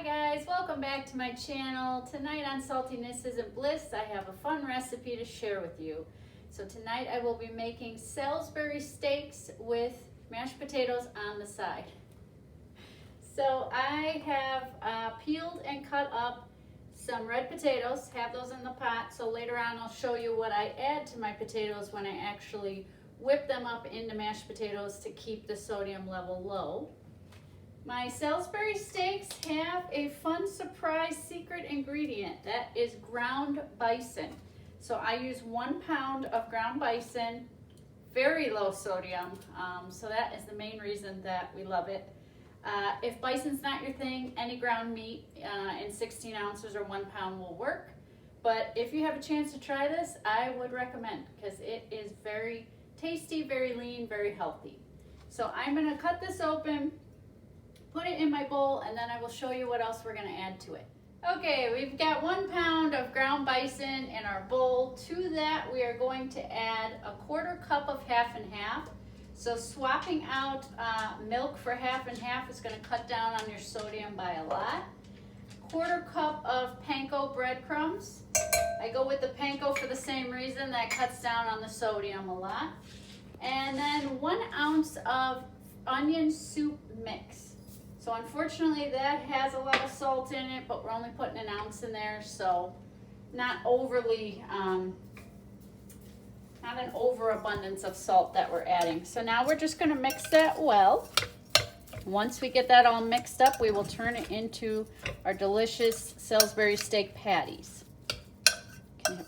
guys, welcome back to my channel. Tonight on Saltiness Isn't Bliss, I have a fun recipe to share with you. So tonight I will be making Salisbury steaks with mashed potatoes on the side. So I have peeled and cut up some red potatoes, have those in the pot, so later on I'll show you what I add to my potatoes when I actually whip them up into mashed potatoes to keep the sodium level low. My Salisbury steaks have a fun surprise secret ingredient. That is ground bison. So I use 1 pound of ground bison, very low sodium. So that is the main reason that we love it. If bison's not your thing, any ground meat in 16 ounces or 1 pound will work. But if you have a chance to try this, I would recommend, because it is very tasty, very lean, very healthy. So I'm gonna cut this open, put it in my bowl, and then I will show you what else we're gonna add to it. Okay, we've got 1 pound of ground bison in our bowl. To that, we are going to add a 1/4 cup of half and half. So swapping out milk for half and half is gonna cut down on your sodium by a lot. 1/4 cup of panko breadcrumbs. I go with the panko for the same reason, that cuts down on the sodium a lot. And then 1 ounce of onion soup mix. So unfortunately that has a lot of salt in it, but we're only putting 1 ounce in there, so not overly, not an overabundance of salt that we're adding. So now we're just gonna mix that well. Once we get that all mixed up, we will turn it into our delicious Salisbury steak patties.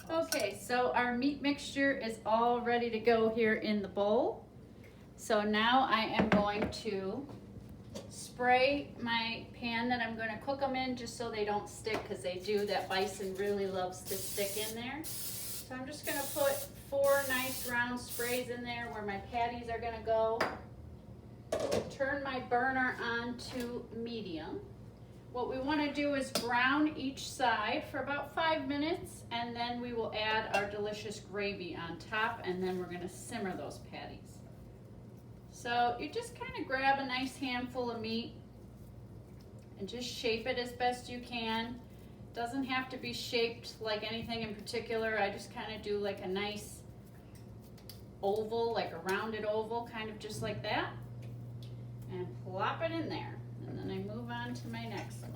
Okay, so our meat mixture is all ready to go here in the bowl. So now I am going to spray my pan that I'm going to cook them in, just so they don't stick, because they do. That bison really loves to stick in there. So I'm just going to put 4 nice round sprays in there where my patties are going to go. Turn my burner on to medium. What we want to do is brown each side for about 5 minutes, and then we will add our delicious gravy on top, and then we're going to simmer those patties. So you just kind of grab a nice handful of meat and just shape it as best you can. Doesn't have to be shaped like anything in particular. I just kind of do like a nice oval, like a rounded oval, kind of just like that. And plop it in there. And then I move on to my next one.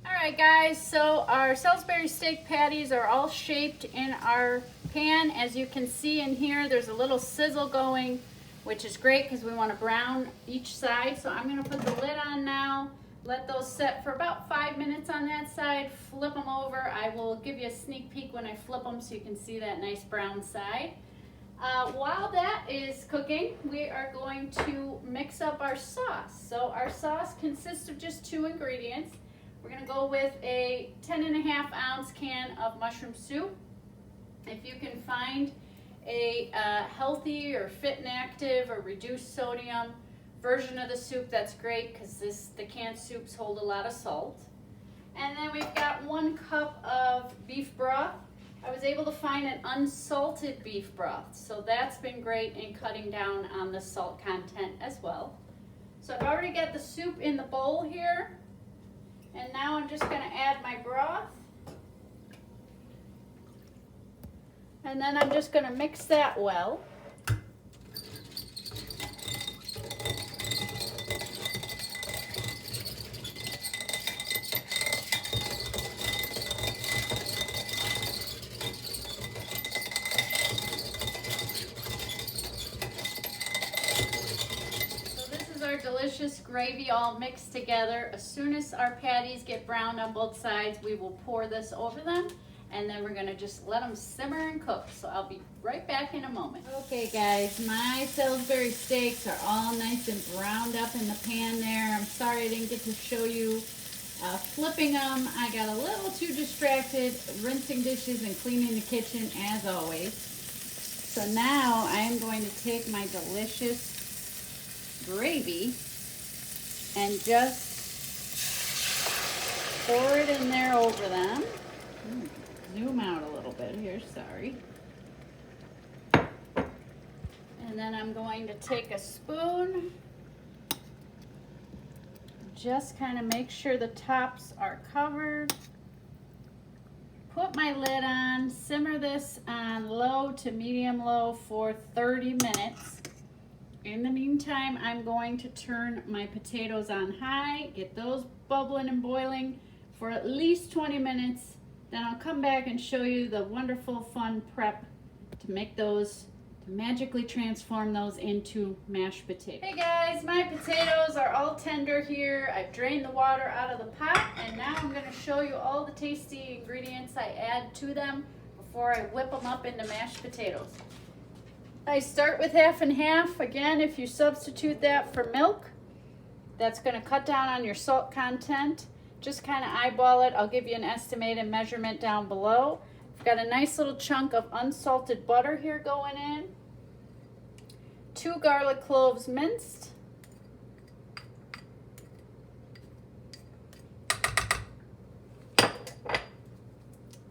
Alright guys, so our Salisbury steak patties are all shaped in our pan. As you can see in here, there's a little sizzle going, which is great because we want to brown each side. So I'm going to put the lid on now, let those set for about 5 minutes on that side, flip them over. I will give you a sneak peek when I flip them so you can see that nice brown side. While that is cooking, we are going to mix up our sauce. So our sauce consists of just 2 ingredients. We're going to go with a 10.5 ounce can of mushroom soup. If you can find a healthy or fit and active or reduced sodium version of the soup, that's great, because the canned soups hold a lot of salt. And then we've got 1 cup of beef broth. I was able to find an unsalted beef broth, so that's been great in cutting down on the salt content as well. So I've already got the soup in the bowl here. And now I'm just going to add my broth. And then I'm just going to mix that well. Delicious gravy all mixed together. As soon as our patties get browned on both sides, we will pour this over them, and then we're going to just let them simmer and cook. So I'll be right back in a moment. Okay guys, my Salisbury steaks are all nice and browned up in the pan there. I'm sorry I didn't get to show you flipping them. I got a little too distracted rinsing dishes and cleaning the kitchen as always. So now I am going to take my delicious gravy and just pour it in there over them. Zoom out a little bit here, sorry. And then I'm going to take a spoon, just kind of make sure the tops are covered. Put my lid on, simmer this on low to medium low for 30 minutes. In the meantime, I'm going to turn my potatoes on high, get those bubbling and boiling for at least 20 minutes. Then I'll come back and show you the wonderful fun prep to make those, to magically transform those into mashed potatoes. Hey guys, my potatoes are all tender here. I've drained the water out of the pot, and now I'm going to show you all the tasty ingredients I add to them before I whip them up into mashed potatoes. I start with half and half. Again, if you substitute that for milk, that's going to cut down on your salt content. Just kind of eyeball it. I'll give you an estimated measurement down below. I've got a nice little chunk of unsalted butter here going in. 2 garlic cloves minced.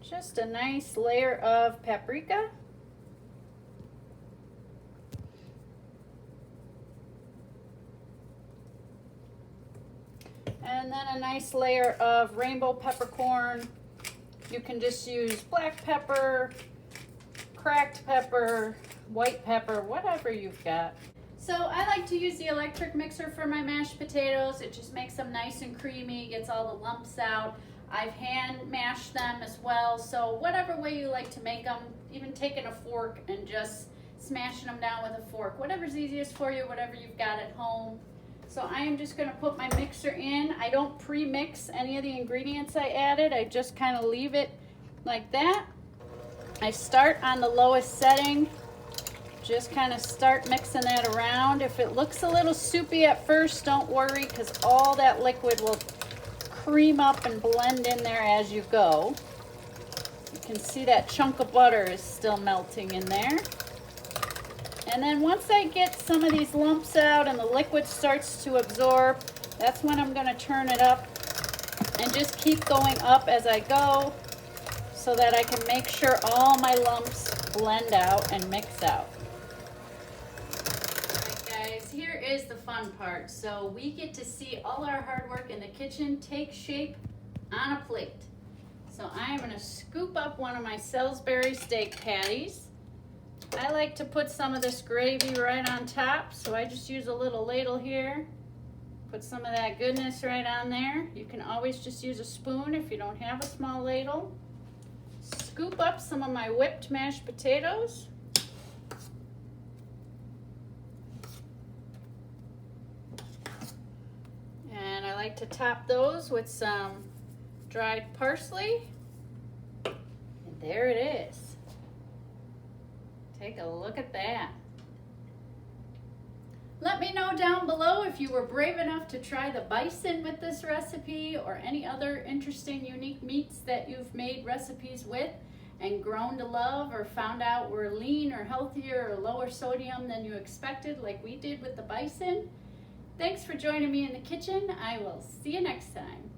Just a nice layer of paprika. And then a nice layer of rainbow peppercorn. You can just use black pepper, cracked pepper, white pepper, whatever you've got. So I like to use the electric mixer for my mashed potatoes. It just makes them nice and creamy, gets all the lumps out. I've hand mashed them as well. So whatever way you like to make them, even taking a fork and just smashing them down with a fork, whatever's easiest for you, whatever you've got at home. So I am just going to put my mixer in. I don't pre-mix any of the ingredients I added. I just kind of leave it like that. I start on the lowest setting. Just kind of start mixing that around. If it looks a little soupy at first, don't worry, because all that liquid will cream up and blend in there as you go. You can see that chunk of butter is still melting in there. And then once I get some of these lumps out and the liquid starts to absorb, that's when I'm going to turn it up and just keep going up as I go so that I can make sure all my lumps blend out and mix out. Alright guys, here is the fun part. So we get to see all our hard work in the kitchen take shape on a plate. So I am going to scoop up one of my Salisbury steak patties. I like to put some of this gravy right on top, so I just use a little ladle here. Put some of that goodness right on there. You can always just use a spoon if you don't have a small ladle. Scoop up some of my whipped mashed potatoes. And I like to top those with some dried parsley. And there it is. Take a look at that. Let me know down below if you were brave enough to try the bison with this recipe or any other interesting, unique meats that you've made recipes with and grown to love or found out were lean or healthier or lower sodium than you expected, like we did with the bison. Thanks for joining me in the kitchen. I will see you next time.